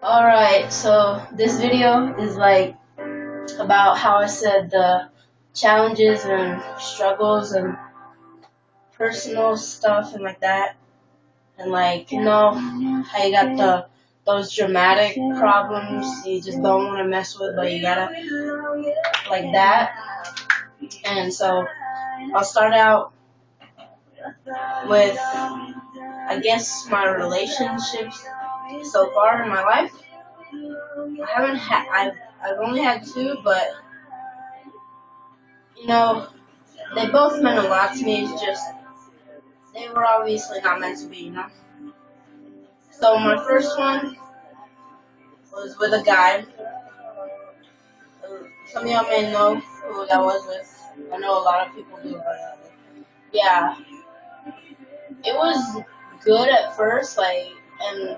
Alright, so this video is like about how I said the challenges and struggles and personal stuff and like that. And like, how you got those dramatic problems you just don't want to mess with, but you gotta, like that. And so I'll start out with, I guess, my relationships so far in my life. I've only had two, but you know, they both meant a lot to me. It's just they were obviously not meant to be. So my first one was with a guy. Some of y'all may know who that was with. I know a lot of people do, but yeah, it was good at first. And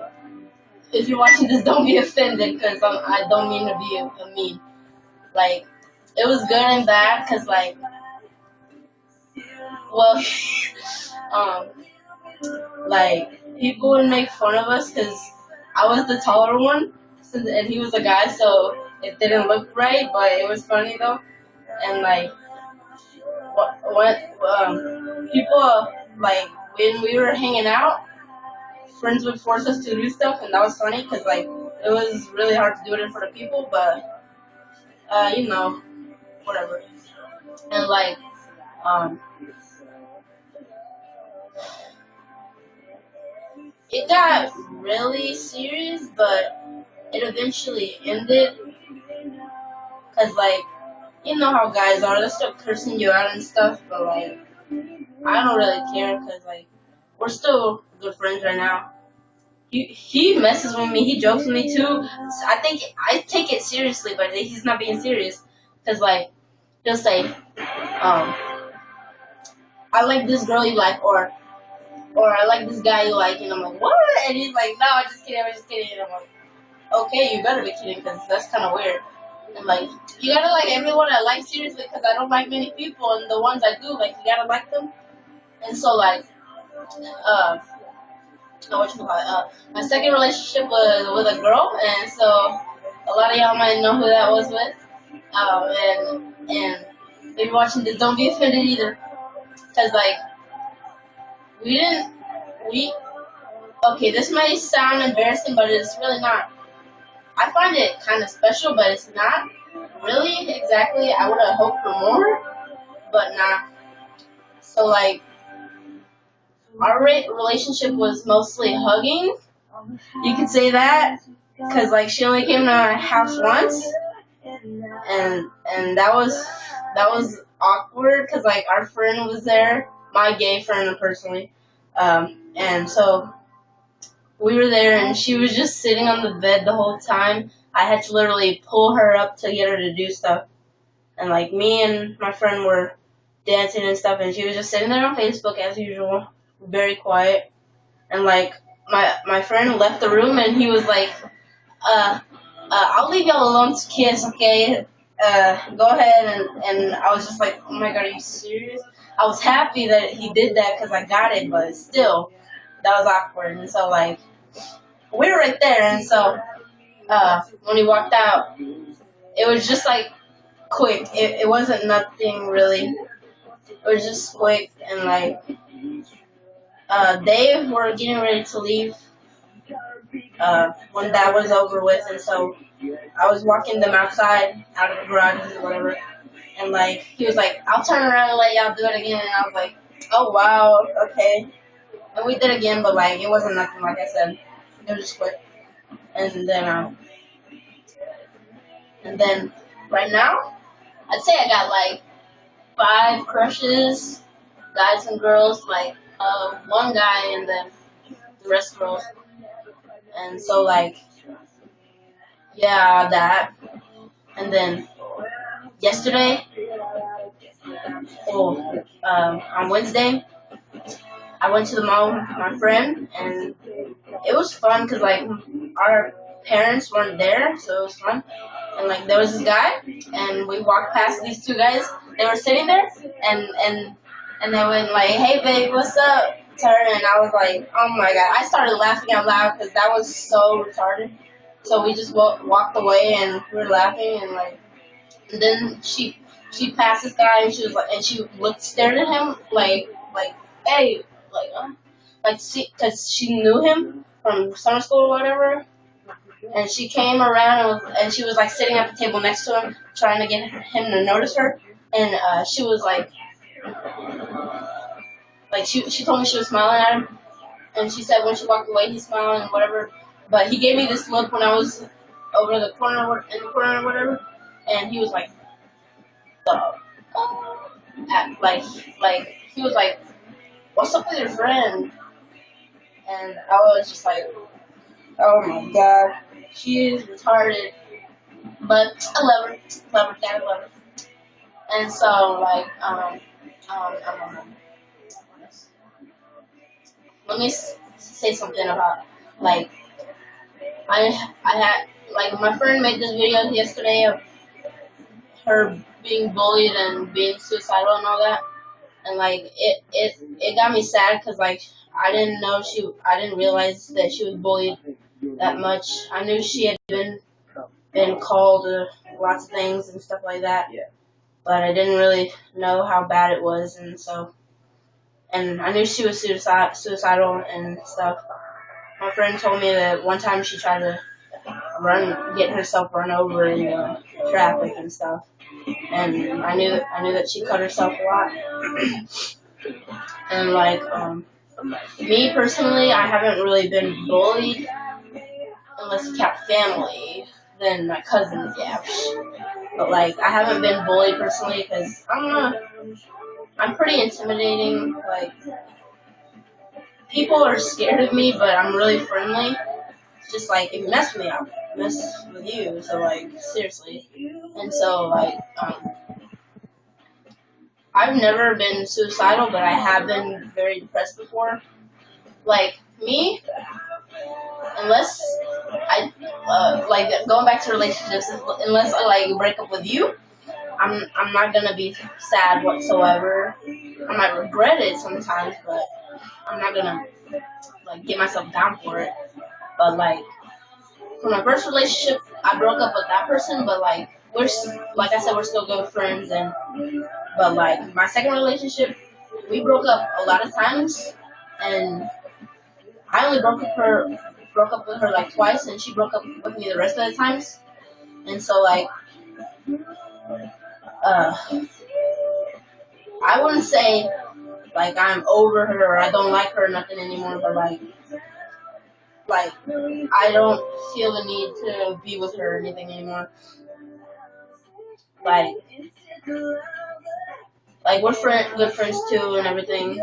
if you're watching this, don't be offended because I don't mean to be a mean. Like, it was good and bad because well, um, people would make fun of us because I was the taller one, and he was a guy, so it didn't look right, but it was funny though. And what people when we were hanging out, friends would force us to do stuff, and that was funny because it was really hard to do it in front of people, but whatever. And um, it got really serious, but it eventually ended because you know how guys are, they'll start cursing you out and stuff, but I don't really care because we're still good friends right now. He messes with me, he jokes with me too. I think I take it seriously, but he's not being serious because he'll say, I like this girl you like, or I like this guy you like, and I'm like, what? And he's like, no, I'm just kidding. And I'm like, okay, you better be kidding because that's kind of weird. And you gotta like everyone I like seriously because I don't like many people, and the ones I do, you gotta like them. And so uh, what you call it? My second relationship was with a girl, and so a lot of y'all might know who that was with. And if you're watching this, don't be offended either, because we didn't we. Okay, this might sound embarrassing, but it's really not. I find it kind of special, but it's not really exactly. I would have hoped for more, but nah. So our relationship was mostly hugging. You could say that, cause she only came to our house once, and that was awkward, cause our friend was there, my gay friend personally, and so we were there, and she was just sitting on the bed the whole time. I had to literally pull her up to get her to do stuff, and me and my friend were dancing and stuff, and she was just sitting there on Facebook as usual, very quiet, and my friend left the room, and he was like, uh, I'll leave y'all alone to kiss, okay? Go ahead, and I was just like, oh my god, are you serious? I was happy that he did that because I got it, but still, that was awkward, and so we were right there, and so when he walked out, it was just quick. It wasn't nothing really. It was just quick, and they were getting ready to leave when that was over with, and so I was walking them outside, out of the garage or whatever, and he was like, I'll turn around and let y'all do it again, and I was like, oh wow, okay. And we did again, but it wasn't nothing, like I said. It was just quick. And then right now, I'd say I got 5 crushes, guys and girls, one guy and then the rest girls. And so yeah, that. And then yesterday, on Wednesday, I went to the mall with my friend, and it was fun because our parents weren't there, so it was fun. And there was this guy, and we walked past these 2 guys. They were sitting there, and they went "Hey babe, what's up?" to her, and I was like, "Oh my god!" I started laughing out loud because that was so retarded. So we just walked away and we were laughing and like. And then she passed this guy and she was like, and she stared at him like hey like see, cause she knew him from summer school or whatever. And she came around and she was like sitting at the table next to him, trying to get him to notice her. And she was like she told me she was smiling at him, and she said when she walked away he smiled and whatever. But he gave me this look when I was over the corner in the corner or whatever, and he was like, the like he was like, "What's up with your friend?" And I was just like, "Oh my god, she is retarded." But I love her, dad, love her. And so like let me say something about like I had like my friend made this video yesterday of her being bullied and being suicidal and all that, and like it got me sad because like I didn't realize that she was bullied that much. I knew she had been called lots of things and stuff like that, but I didn't really know how bad it was, and I knew she was suicidal and stuff. My friend told me that one time she tried to get herself run over in traffic and stuff, and I knew that she cut herself a lot. And like me personally, I haven't really been bullied unless you count family. Then my cousins, yeah. But like I haven't been bullied personally because I don't know. I'm pretty intimidating. Like people are scared of me, but I'm really friendly. Just like if you mess with me, I'll mess with you. So like seriously. And so like I've never been suicidal, but I have been very depressed before. Like me, unless I like going back to relationships, unless I like break up with you, I'm not gonna be sad whatsoever. I might regret it sometimes, but I'm not gonna like get myself down for it. But like for my first relationship, I broke up with that person, but like like I said, we're still good friends. And but like my second relationship, we broke up a lot of times, and I only broke up with her like twice, and she broke up with me the rest of the times. And so like uh, I wouldn't say like I'm over her or I don't like her or nothing anymore, but like I don't feel the need to be with her or anything anymore. Like we're good friends too and everything.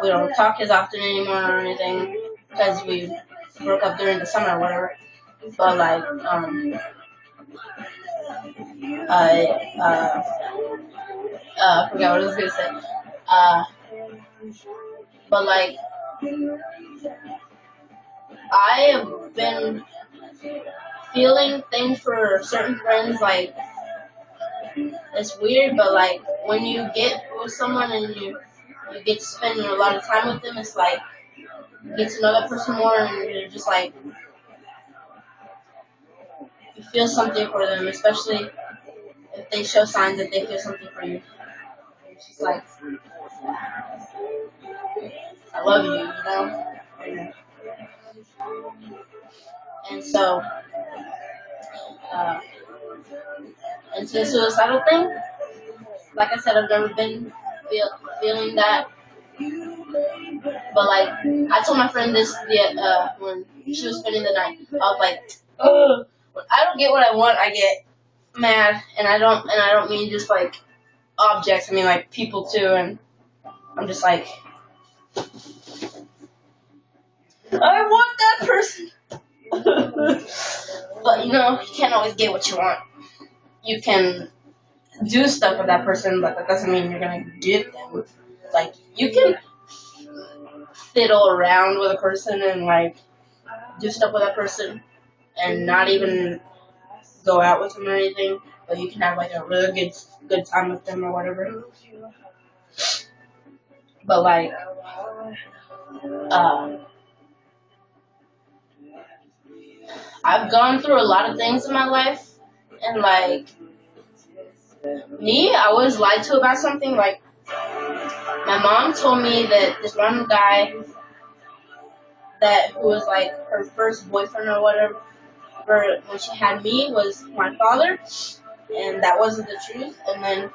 We don't talk as often anymore or anything because we broke up during the summer or whatever. But like I I forgot what I was gonna say. Uh, but like I have been feeling things for certain friends. Like it's weird, but like when you get with someone and you get to spend a lot of time with them, it's like you get to know that person more, and you're just like you feel something for them, especially if they show signs that they feel something for you. It's just like I love you, you know. And so, uh, and to the suicidal thing, like I said, I've never been feeling that. But like, I told my friend this when she was spending the night. I was like, ugh. When I don't get what I want, I get mad, and I don't mean just like objects. I mean like people too, and I'm just like, I want that person. But you know, you can't always get what you want. You can do stuff with that person, but that doesn't mean you're gonna get them. Like you can fiddle around with a person and like do stuff with that person and not even go out with them or anything, but you can have like a really good time with them or whatever. But like, uh, I've gone through a lot of things in my life, and like me, I was lied to about something. Like my mom told me that this one guy that who was like her first boyfriend or whatever when she had me was my father, and that wasn't the truth. And then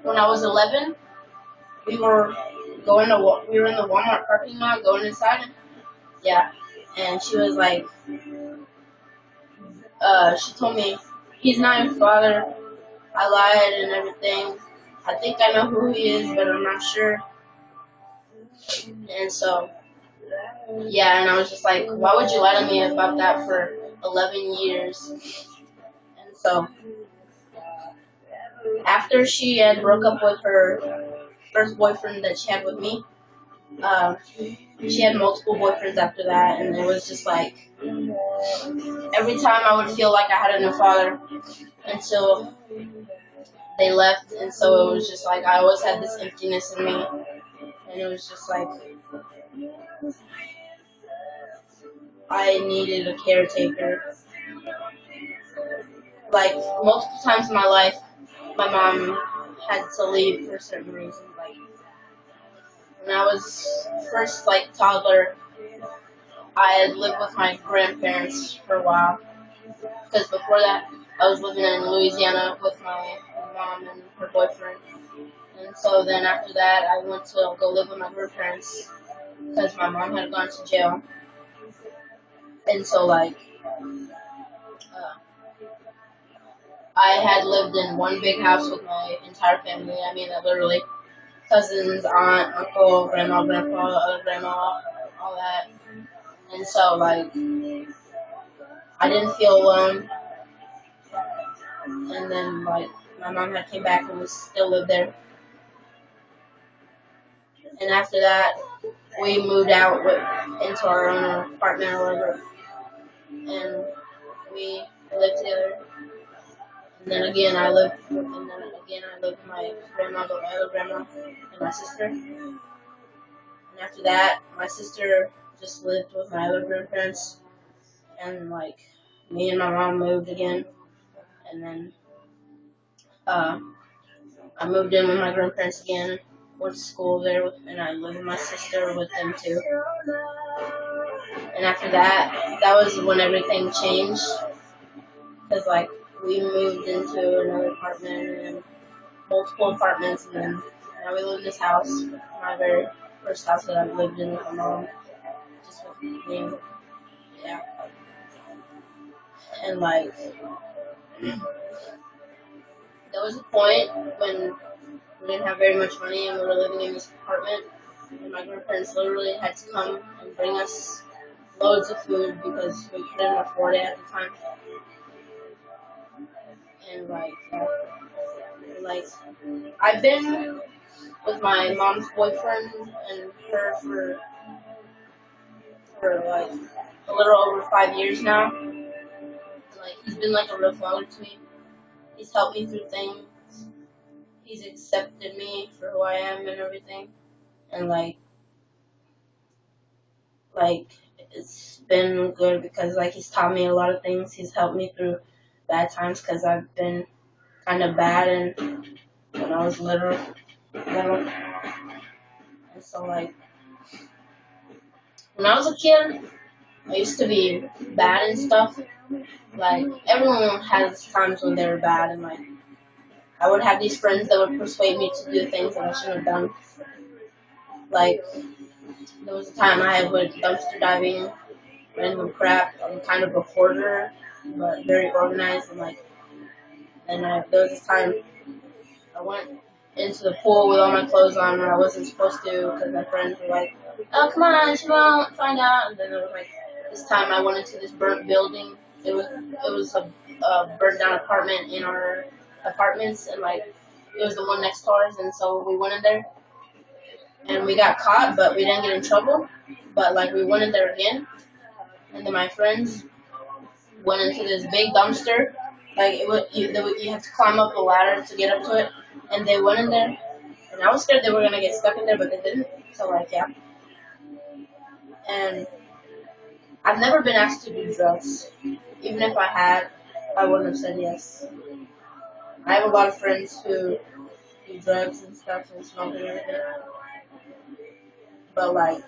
when I was 11, we were we were in the Walmart parking lot going inside. Yeah, and she was like, she told me he's not your father. I lied and everything. I think I know who he is, but I'm not sure. And so, yeah, and I was just like, why would you lie to me about that for 11 years? And so, after she had broke up with her first boyfriend that she had with me, she had multiple boyfriends after that, and it was just like, every time I would feel like I had a new father until they left, and so it was just like, I always had this emptiness in me, and it was just like, I needed a caretaker. Like, multiple times in my life, my mom had to leave for certain reasons. Like, when I was first, like, toddler, I had lived with my grandparents for a while. Because before that, I was living in Louisiana with my mom and her boyfriend. And so then after that, I went to go live with my grandparents because my mom had gone to jail. And so, like, uh, I had lived in one big house with my entire family. I mean, literally cousins, aunt, uncle, grandma, grandpa, other grandma, all that. And so, like, I didn't feel alone. And then, like, my mom had came back and we still lived there. And after that, we moved out into our own apartment or whatever. And we lived together. And then again, I lived with my grandma, my other grandma, and my sister. And after that, my sister just lived with my other grandparents. And, like, me and my mom moved again. And then, uh, I moved in with my grandparents again, went to school there, and I lived with my sister with them too. And after that, that was when everything changed, because like we moved into another apartment and multiple apartments, and then now we live in this house, my very first house that I've lived in with my mom, just with me, yeah. And like, there was a point when we didn't have very much money and we were living in this apartment, and my grandparents literally had to come and bring us loads of food because we couldn't afford it at the time. And like, like I've been with my mom's boyfriend and her for like a little over 5 years now. Like he's been like a real father to me. He's helped me through things. He's accepted me for who I am and everything. And like it's been good because like he's taught me a lot of things. He's helped me through bad times because I've been kind of bad and when I was little. And so like when I was a kid, I used to be bad and stuff. Like everyone has times when they're bad, and like I would have these friends that would persuade me to do things that I shouldn't have done. Like there was a time I went dumpster diving, random crap. I'm kind of a hoarder, but very organized, and like there was this time I went into the pool with all my clothes on when I wasn't supposed to because my friends were like, "Oh, come on, she won't find out." And then it was like this time I went into this burnt building. It was a burnt down apartment in our apartments, and like it was the one next to ours, and so we went in there and we got caught, but we didn't get in trouble. But like we went in there again, and then my friends went into this big dumpster. Like you have to climb up a ladder to get up to it, and they went in there, and I was scared they were gonna get stuck in there, but they didn't. So like yeah, and I've never been asked to do drugs. Even if I had, I wouldn't have said yes. I have a lot of friends who do drugs and stuff and smoke and everything. But like,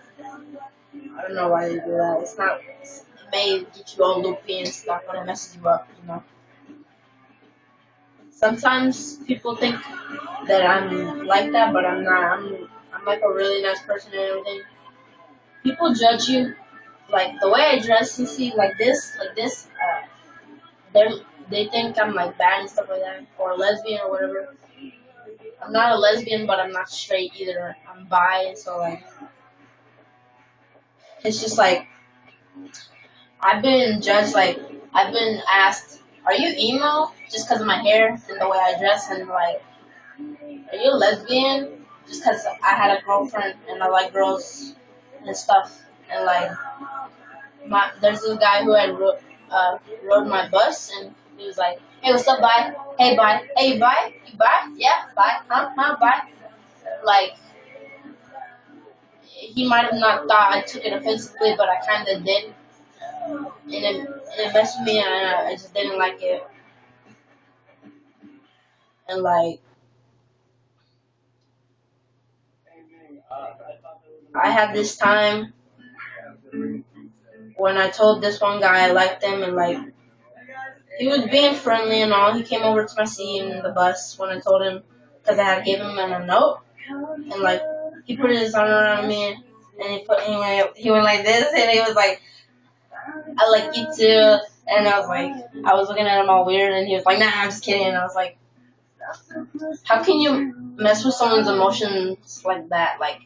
I don't know why they do that. It's not. It may get you all loopy and stuff, and it messes you up. You know. Sometimes people think that I'm like that, but I'm not. I'm like a really nice person and everything. People judge you like the way I dress. You see, like this, they they think I'm like bad and stuff like that, or lesbian or whatever. I'm not a lesbian, but I'm not straight either. I'm bi, and so like it's just like I've been judged. Like I've been asked, "Are you emo?" Just because of my hair and the way I dress, and like, "Are you a lesbian?" Just because I had a girlfriend and I like girls and stuff, and like there's this guy who had rode my bus, and he was like, "Hey, what's up, bye? Hey, bye. Hey, bye. You bye? Yeah, bye. Huh? Bye." Like he might have not thought I took it offensively, but I kind of did, and it messed with me, and I just didn't like it. And like I had this time when I told this one guy I liked him, and like he was being friendly and all. He came over to my seat in the bus when I told him because I had gave him a note, and like he put his arm around me, and he went like this, and he was like, "I like you too." And I was like, I was looking at him all weird, and he was like, "Nah, I'm just kidding." And I was like, how can you mess with someone's emotions like that? Like,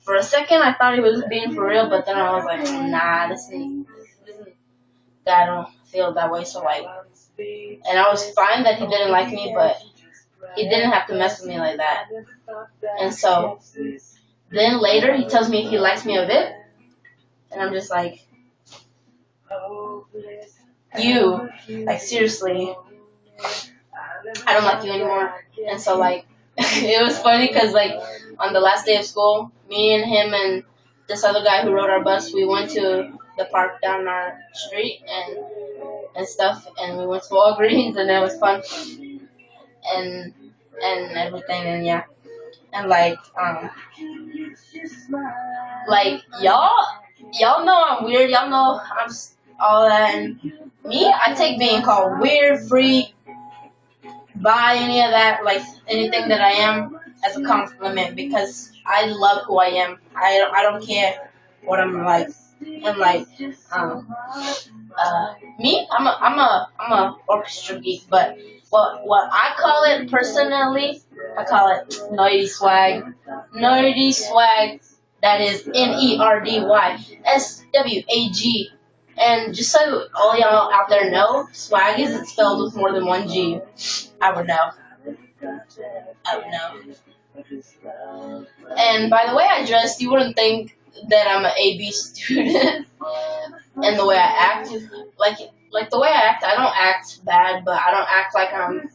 for a second, I thought he was being for real, but then I was like, nah, this is I don't feel that way. So like, and I was fine that he didn't like me, but he didn't have to mess with me like that. And so then later, he tells me he likes me a bit, and I'm just like, you, like seriously, I don't like you anymore. And so like it was funny because like on the last day of school, me and him and this other guy who rode our bus, we went to the park down our street and stuff, and we went to Walgreens, and it was fun and everything, and yeah, and like y'all know I'm weird, y'all know all that, and me, I take being called weird, freak, buy any of that, like anything that I am, as a compliment because I love who I am. I don't care what I'm like. And like, me, I'm a orchestra geek, but what I call it personally, I call it nerdy swag. Nerdy swag. That is NERDY SWAG. And just so all y'all out there know, swag isn't spelled with more than one G. I would know. I would know. And by the way I dress, you wouldn't think that I'm an AB student. And the way I act, like the way I act, I don't act bad, but I don't act like I'm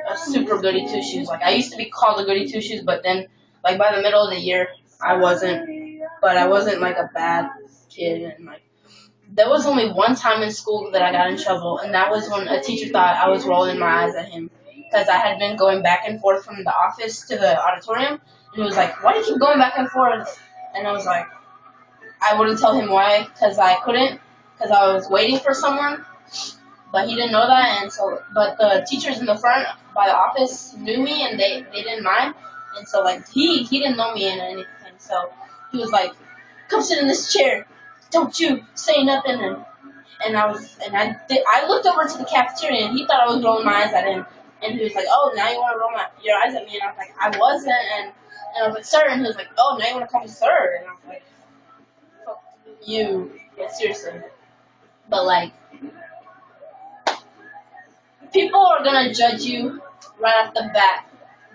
a super goody two shoes. Like I used to be called a goody two shoes, but then like by the middle of the year, I wasn't. But I wasn't like a bad kid, and like there was only one time in school that I got in trouble, and that was when a teacher thought I was rolling my eyes at him because I had been going back and forth from the office to the auditorium, and he was like, "Why do you keep going back and forth?" And I was like, I wouldn't tell him why because I couldn't, because I was waiting for someone, but he didn't know that, and so but the teachers in the front by the office knew me, and they didn't mind, and so like he didn't know me and anything, so he was like, "Come sit in this chair. Don't you say nothing." I looked over to the cafeteria, and he thought I was rolling my eyes at him. And he was like, "Oh, now you want to roll your eyes at me?" And I was like, "I wasn't." And I was like, "Sir." And he was like, "Oh, now you want to call me sir?" And I was like, "Fuck you." Yeah, seriously. But like, people are gonna judge you right off the bat.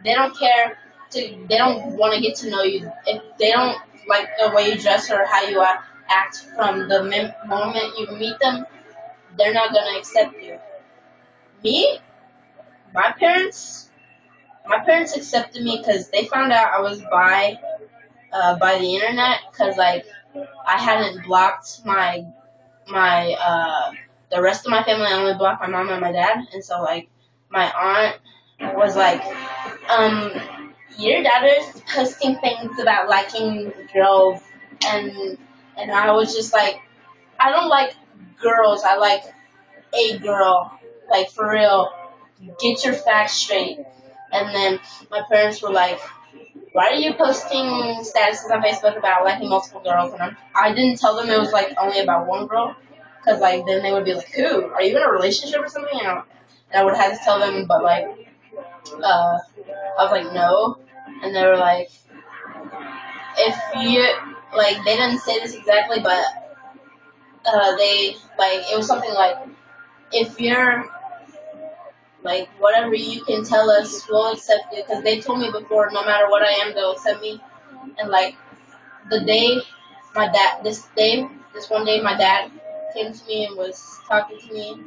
They don't care. They don't want to get to know you. If they don't like the way you dress or how you act from the moment you meet them, they're not gonna accept you. Me, my parents, accepted me because they found out I was by the internet because like I hadn't blocked my my the rest of my family only blocked my mom and my dad, and so like my aunt was like, um, your daughter's posting things about liking girls, and and I was just like, I don't like girls, I like a girl, like for real, get your facts straight. And then my parents were like, why are you posting statuses on Facebook about liking multiple girls? And I didn't tell them it was like only about one girl, because like then they would be like, who? Are you in a relationship or something? And I would have to tell them, but like, I was like, no. And they were like, if you, like, they didn't say this exactly, but they, like, it was something like, if you're, like, whatever you can tell us, we'll accept it. Because they told me before, no matter what I am, they'll accept me. And, like, the day this one day, my dad came to me and was talking to me,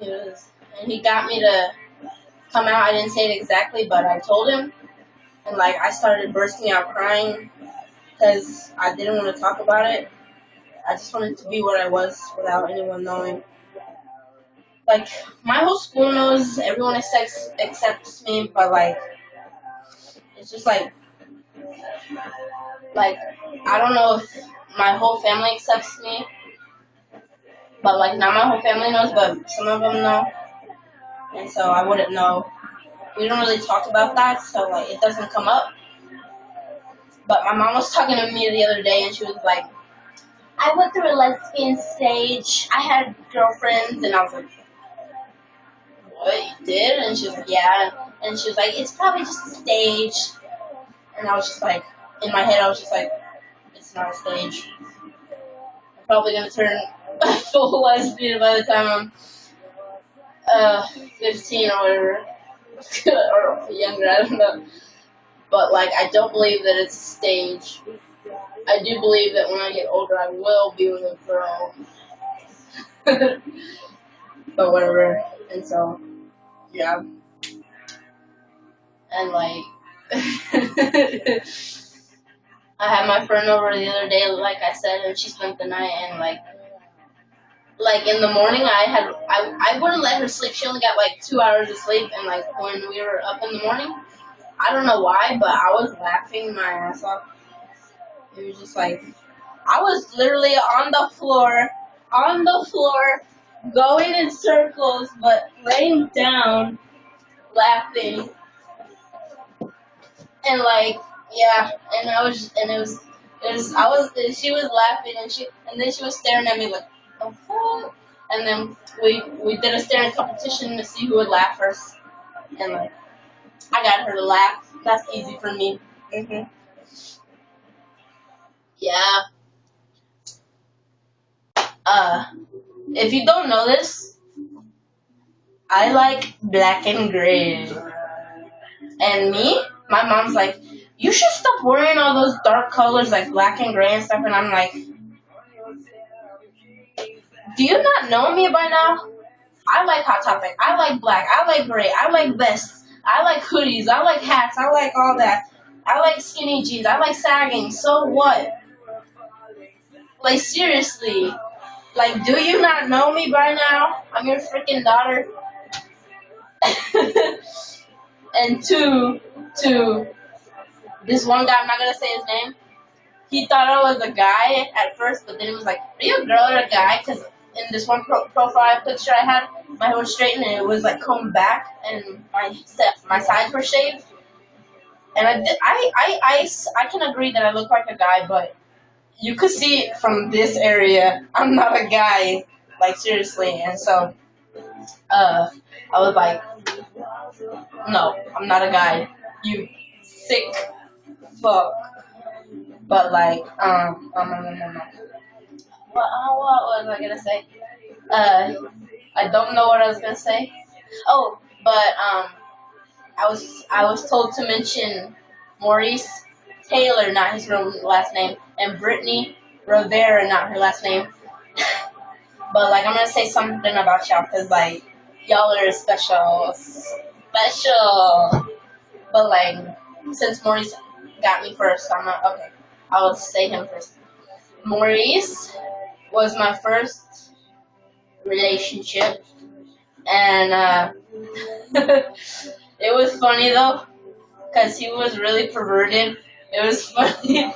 and he got me to come out. I didn't say it exactly, but I told him, and, like, I started bursting out crying because I didn't want to talk about it. I just wanted to be what I was without anyone knowing. Like, my whole school knows, everyone accepts me, but like, it's just like I don't know if my whole family accepts me, but like not my whole family knows, but some of them know, and so I wouldn't know. We don't really talk about that, so like it doesn't come up. But my mom was talking to me the other day, and she was like, I went through a lesbian stage. I had girlfriends, and I was like, what, you did? And she was like, yeah. And she was like, it's probably just a stage. And I was just like, in my head, I was just like, it's not a stage. I'm probably gonna turn full lesbian by the time I'm 15 or whatever, or younger. I don't know. But like, I don't believe that it's a stage. I do believe that when I get older, I will be with a girl. But whatever. And so, yeah. And like, I had my friend over the other day, like I said, and she spent the night, and like in the morning, I wouldn't let her sleep. She only got like 2 hours of sleep, and like when we were up in the morning, I don't know why, but I was laughing my ass off. It was just like I was literally on the floor, going in circles, but laying down, laughing, and like yeah, and I was she was laughing, and then she was staring at me like the fuck, and then we did a staring competition to see who would laugh first, and like I got her to laugh. That's easy for me. Yeah. Uh, if you don't know this, I like black and gray, and my mom's like, you should stop wearing all those dark colors like black and gray and stuff, and I'm like, do you not know me by now? I like Hot Topic. I like black. I like gray. I like vests. I like hoodies. I like hats. I like all that. I like skinny jeans. I like sagging. So what? Like, seriously. Like, do you not know me by now? I'm your freaking daughter. And two, this one guy, I'm not going to say his name, he thought I was a guy at first, but then he was like, are you a girl or a guy? Because in this one profile picture I had, my hair was straightened and it was like combed back, and my sides were shaved. And I can agree that I look like a guy, but you could see from this area, I'm not a guy, like seriously. And so, I was like, no, I'm not a guy. You sick fuck. But like, what was I gonna say? I don't know what I was gonna say. Oh, but I was told to mention Maurice Taylor, not his real last name, and Brittany Rivera, not her last name. But like, I'm gonna say something about y'all, cause like, y'all are special. But like, since Maurice got me first, okay. I'll say him first. Maurice was my first relationship, and it was funny though, cause he was really perverted. It was funny,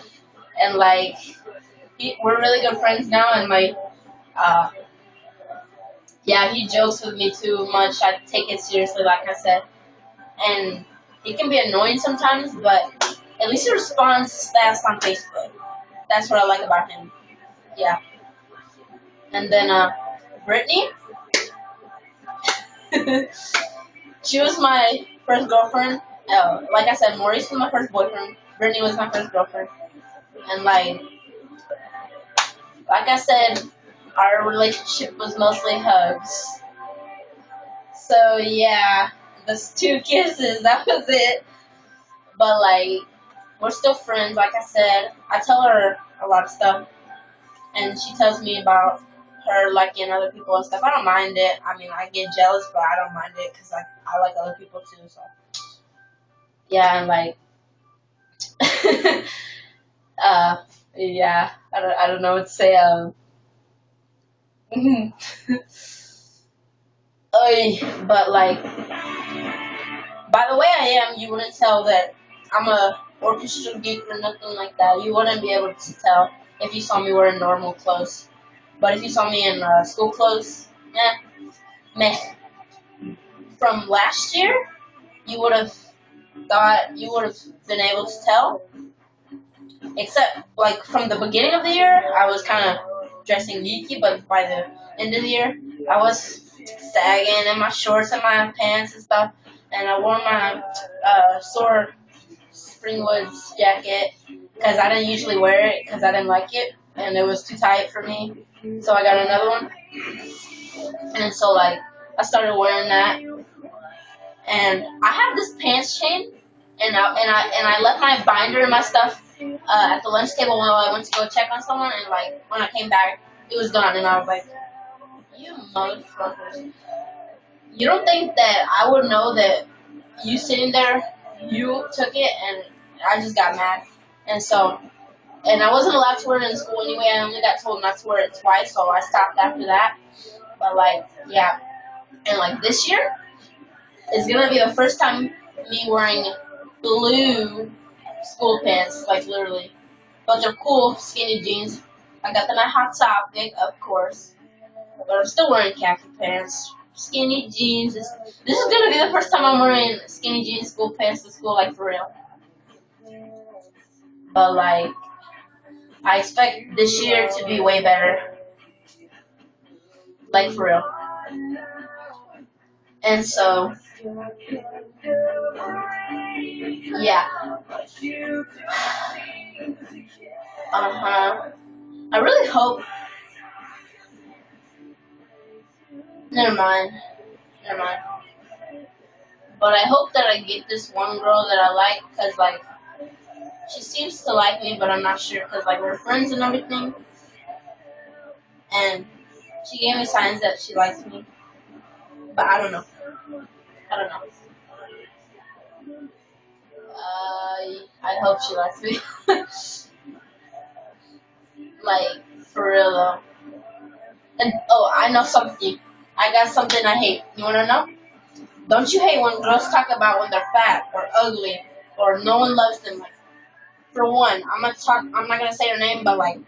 and like we're really good friends now, and like uh, yeah, he jokes with me too much. I take it seriously, like I said, and it can be annoying sometimes, but at least he responds fast on Facebook. That's what I like about him. Yeah, and then Brittany, she was my first girlfriend. Like I said, Maurice was my first boyfriend. Brittany was my first girlfriend, and like I said, our relationship was mostly hugs. So yeah, those two kisses, that was it. But like, we're still friends. Like I said, I tell her a lot of stuff, and she tells me about her liking other people and stuff. I don't mind it. I mean, I get jealous, but I don't mind it because like I like other people too. So yeah, and like, uh, yeah, I don't know what to say. Oy, but like, by the way I am, you wouldn't tell that I'm a orchestra geek or nothing like that. You wouldn't be able to tell if you saw me wearing normal clothes. But if you saw me in school clothes, meh. From last year, you would have you would have been able to tell. Except, like, from the beginning of the year, I was kind of dressing geeky, but by the end of the year, I was sagging in my shorts and my pants and stuff, and I wore my Soar Springwoods jacket because I didn't usually wear it because I didn't like it, and it was too tight for me, so I got another one, and so, like, I started wearing that, and I have this pants chain, and I left my binder and my stuff at the lunch table while I went to go check on someone, and like when I came back, it was gone, and I was like, "You motherfuckers! You don't think that I would know that you sitting there, you took it, and I just got mad, and so." And I wasn't allowed to wear it in school anyway. I only got told not to wear it twice, so I stopped after that. But like, yeah, and like this year, it's gonna be the first time me wearing blue school pants, like literally. Those are cool skinny jeans. I got them at Hot Topic, of course, but I'm still wearing khaki pants. Skinny jeans. This is gonna be the first time I'm wearing skinny jeans school pants to school, like for real. But like, I expect this year to be way better, like for real. And so, yeah. Uh-huh. I really hope. Never mind. Never mind. But I hope that I get this one girl that I like, cause like she seems to like me, but I'm not sure, cause like we're friends and everything, and she gave me signs that she likes me, but I don't know. I don't know. I hope she likes me. Like for real though. And oh, I know something. I got something I hate. You wanna know? Don't you hate when girls talk about when they're fat or ugly or no one loves them? Like, for one, I'm not gonna say her name, but like,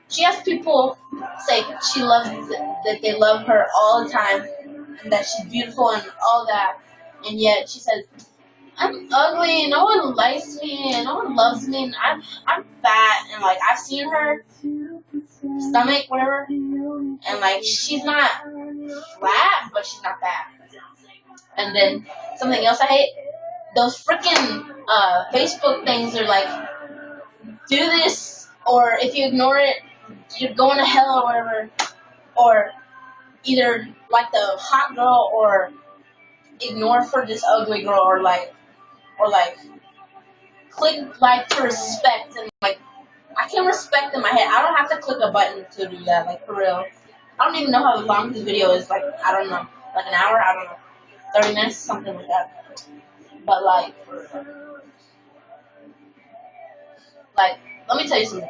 she has people say she loves that they love her all the time, and that she's beautiful and all that, and yet she says, "I'm ugly, and no one likes me, and no one loves me, and I'm fat," and like I've seen her stomach, whatever, and like she's not flat, but she's not fat. And then something else I hate, those freaking Facebook things are like, do this, or if you ignore it, you're going to hell or whatever, or either like the hot girl or ignore for this ugly girl, or like click like to respect, and like I can respect in my head. I don't have to click a button to do that, like for real. I don't even know how long this video is, like I don't know, like an hour, I don't know, 30 minutes, something like that. But like let me tell you something.